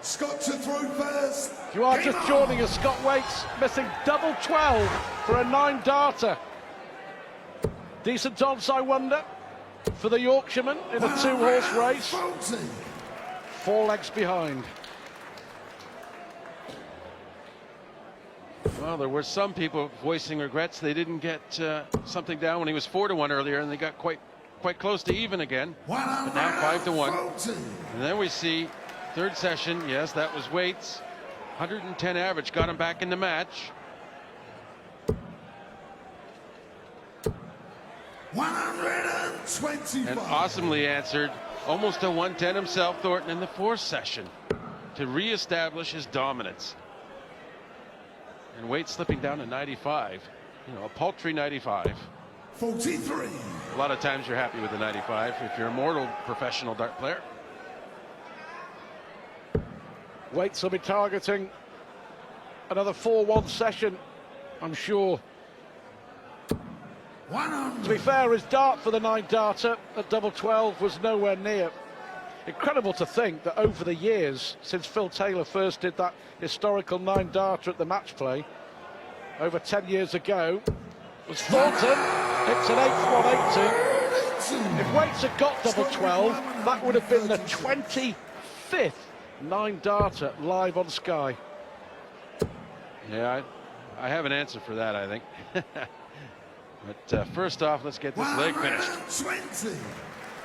Scott to throw first. If you are just joining us, Scott Waits missing double 12 for a 9-darter. Decent odds, I wonder, for the Yorkshireman in a 2-horse race. 4 legs behind. Well, there were some people voicing regrets they didn't get something down when he was 4-1 earlier, and they got quite close to even again. But now 5-1. And then we see third session. Yes, that was Waits. 110 average got him back in the match. 125. And awesomely answered, almost a 110 himself, Thornton, in the fourth session to reestablish his dominance. And Waits slipping down to 95. You know, a paltry 95. 43. A lot of times you're happy with the 95 if you're a mortal professional dart player. Waits will be targeting another 4-1 session, I'm sure. 100. To be fair, his dart for the 9-darter at double 12 was nowhere near. Incredible to think that over the years, since Phil Taylor first did that historical 9-darter at the match play, over 10 years ago, was Thornton. It's an 8-1-8-2. If Waits had got double 12, that would have been the 25th 9-darter live on Sky. Yeah, I have an answer for that, I think. But first off, let's get this leg finished. 120.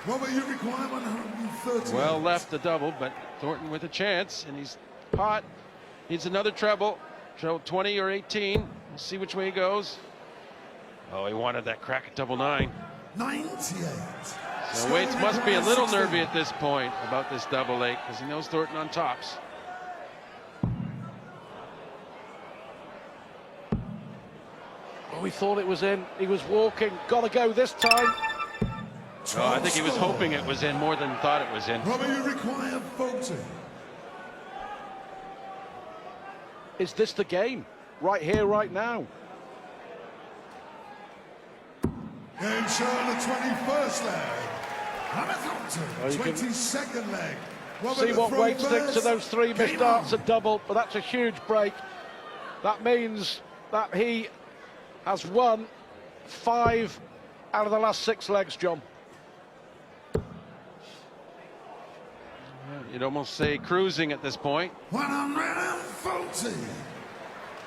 What will you require? 130. Well left the double, but Thornton with a chance, and he's hot. Needs another treble. Treble 20 or 18. We'll see which way he goes. Oh, he wanted that crack at double 9. 98. So Waits must be a little nervy at this point about this double 8 because he knows Thornton on tops. Oh, he thought it was in. He was walking. Gotta go this time. Oh, I think he was hoping it was in more than thought it was in. What will you require, 40? Is this the game? Right here, right now. Game show on the 21st leg. Thornton, Oh, 22nd leg. See what Waits thinks of those 3 missed darts at double, but that's a huge break. That means that he has won 5 out of the last 6 legs, John. You'd almost say cruising at this point. 140.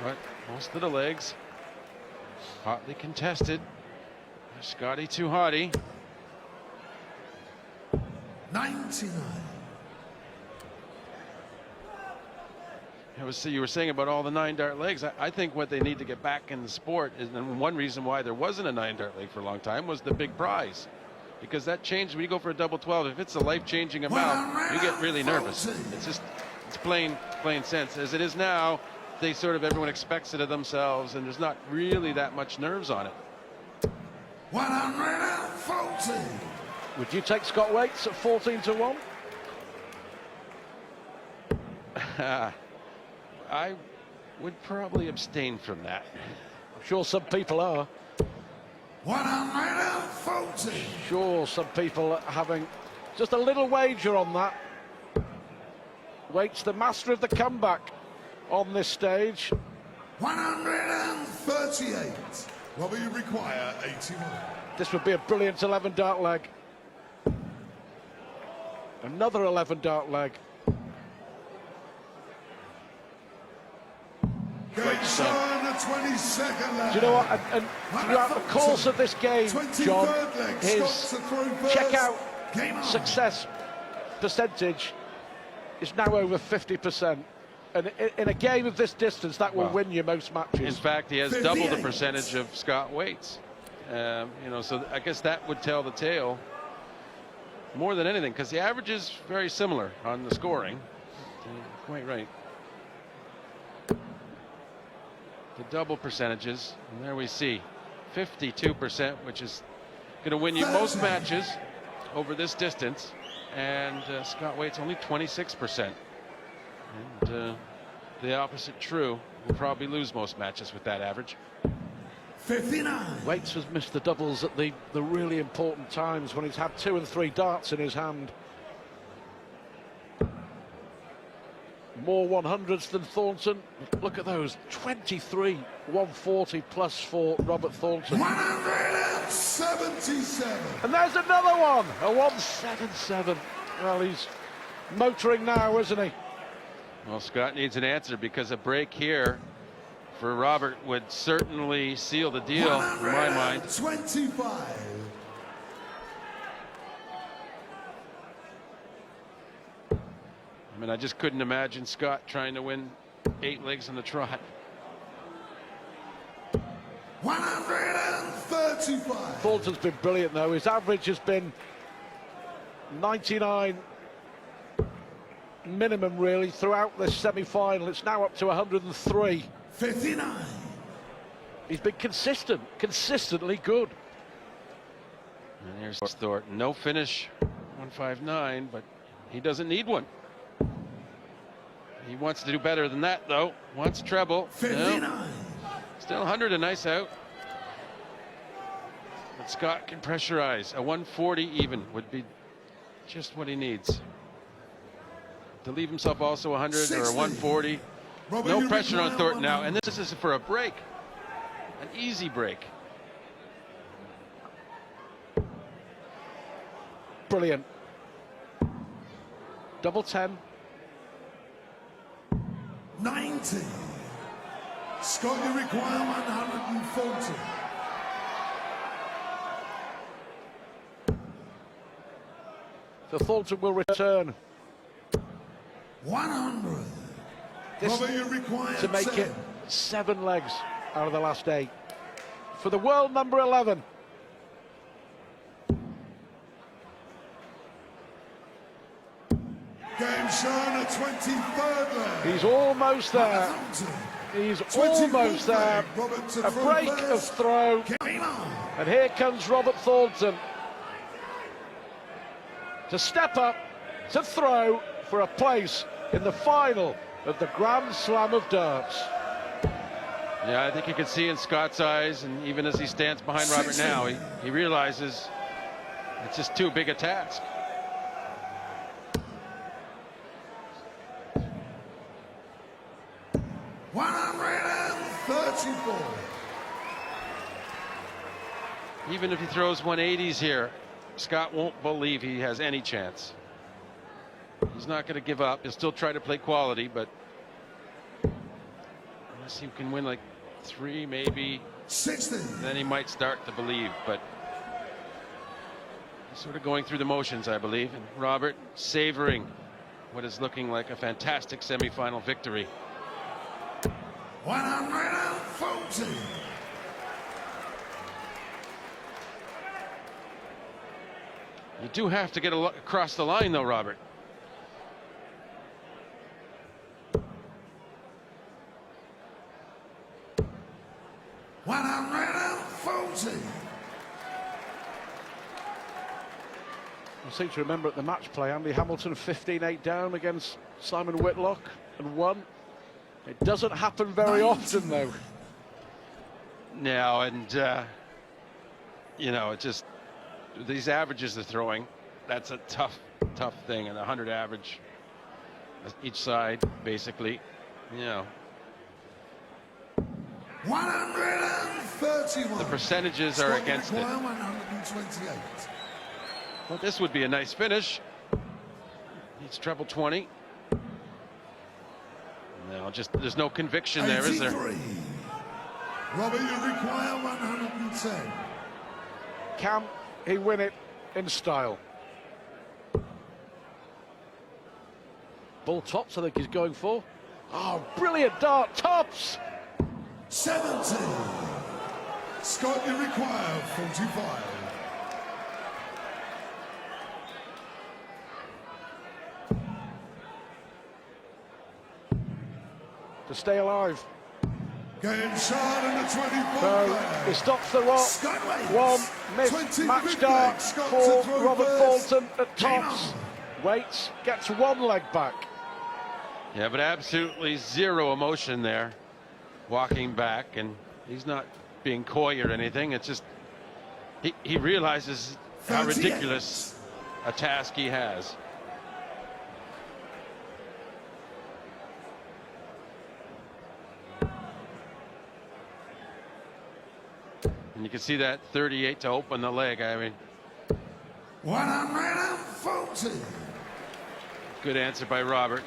But most of the legs hotly contested. Scotty too hotty. 99. You were saying about all the 9-dart legs. I think what they need to get back in the sport is, and one reason why there wasn't a 9-dart leg for a long time, was the big prize. Because that changed when you go for a double 12. If it's a life-changing amount, you get really nervous. It's plain sense. As it is now, everyone expects it of themselves, and there's not really that much nerves on it. 140. Would you take Scott Waits at 14-1? I would probably abstain from that. I'm sure some people are. 140. Sure, some people are having just a little wager on that. Waits, the master of the comeback on this stage. 138. What will you require? 81. This would be a brilliant 11-dart leg. Another 11-dart leg. Great shot on the 22nd leg. Do you know what? And throughout the course of this game, John, his checkout success percentage is now over 50%. And in a game of this distance, that will win you most matches. In fact, he has double the percentage of Scott Waits. You know, so I guess that would tell the tale more than anything, because the average is very similar on the scoring. Quite right. The double percentages, and there we see 52%, which is going to win you most matches over this distance, and Scott Waits only 26%. And the opposite true. Will probably lose most matches with that average. 59. Waits has missed the doubles at the really important times when he's had 2 and 3 darts in his hand. more 100s than Thornton. Look at those, 23 140 plus for Robert Thornton. 177. And there's another one, a 177. Well, he's motoring now, isn't he? Well, Scott needs an answer, because a break here for Robert would certainly seal the deal, in my mind. 25. I mean, I just couldn't imagine Scott trying to win 8 legs on the trot. 135. Thornton's been brilliant, though. His average has been 99 minimum, really, throughout this semi-final. It's now up to 103. 59. He's been consistently good. And here's Thornton. No finish, 159, but he doesn't need one. He wants to do better than that, though. Wants treble. 59. No. Still 100, a nice out. But Scott can pressurize. A 140 even would be just what he needs. To leave himself also 100 or a 140. No pressure on Thornton now, and this is for a break. An easy break. Brilliant. Double 10. 90. Scott, you require 140. So Thornton will return. 100. This Robert, you require to make 10. it 7 legs out of the last 8. For the world number 11. Game shown at 23rd leg. He's almost there. He's almost there. A break of throw. And here comes Robert Thornton to step up, to throw for a place in the final of the Grand Slam of darts. Yeah, I think you can see in Scott's eyes, and even as he stands behind Robert now, he realizes it's just too big a task. Even if he throws 180s here, Scott won't believe he has any chance. He's not going to give up. He'll still try to play quality, but unless he can win like 3, maybe 60, then he might start to believe. But he's sort of going through the motions, I believe. And Robert savoring what is looking like a fantastic semifinal victory. 140. You do have to get across the line, though, Robert. I seem to remember at the match play, Andy Hamilton 15-8 down against Simon Whitlock and won. It doesn't happen very often, though. No, and you know, it just, these averages they're throwing, that's a tough thing. And 100 average each side, basically, you know. 131. The percentages are against it. 128. Well, this would be a nice finish. Needs treble 20. No, just there's no conviction there, is there? Robert, you require 110. Can he win it in style? Ball tops, I think he's going for. Oh, brilliant dart, tops! 70. Scott, you require 45. To stay alive. Game shot in the 24th. So he stops the rock. One missed match dart for Robert Thornton at tops. Waits, gets 1 leg back. Yeah, but absolutely zero emotion there, walking back, and he's not being coy or anything. It's just he realizes how ridiculous a task he has. And you can see that 38 to open the leg. I mean, 140. good answer by Robert.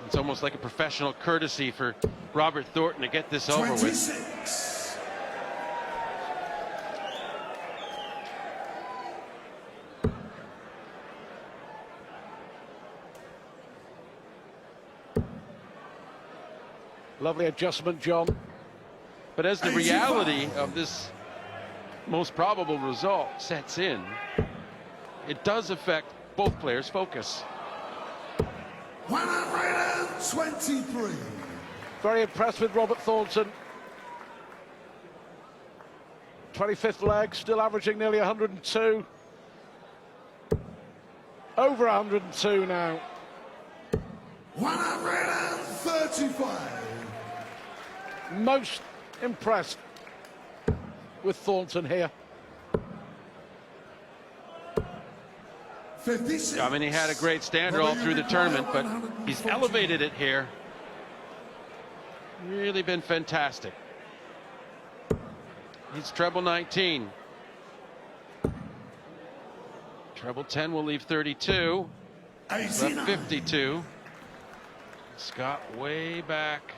It's almost like a professional courtesy for Robert Thornton to get this over with. 26. Lovely adjustment, John. But as the reality of this most probable result sets in, it does affect both players' focus. 123. Very impressed with Robert Thornton. 25th leg, still averaging nearly 102. Over 102 now. 135. Most impressed with Thornton here. 56. I mean, he had a great standard all through the tournament, but he's elevated it here. Really been fantastic. He's treble 19. Treble 10 will leave 32. Left 52. Scott way back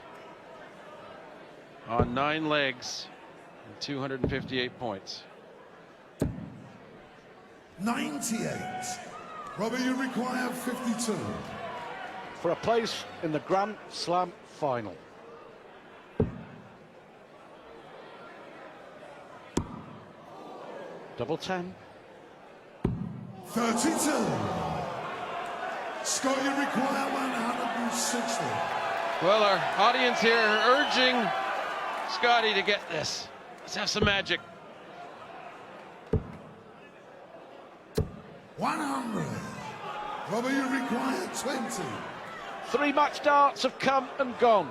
on 9 legs and 258 points. 98. Robert, you require 52. For a place in the Grand Slam final. Double 10. 32. Scott, you require 160. Well, our audience here are urging Scotty to get this. Let's have some magic. 100. Robert, you require 20. 3 match darts have come and gone.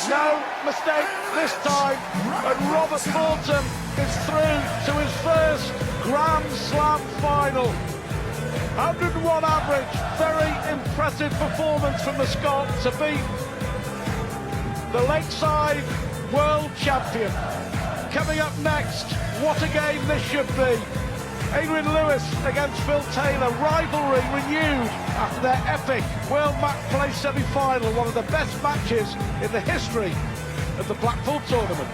No mistake this time, and Robert Thornton is through to his first Grand Slam final. 101 average, very impressive performance from the Scot to beat the Lakeside World Champion. Coming up next, what a game this should be. Adrian Lewis against Phil Taylor, rivalry renewed after their epic World Match Play semi-final, one of the best matches in the history of the Blackpool tournament.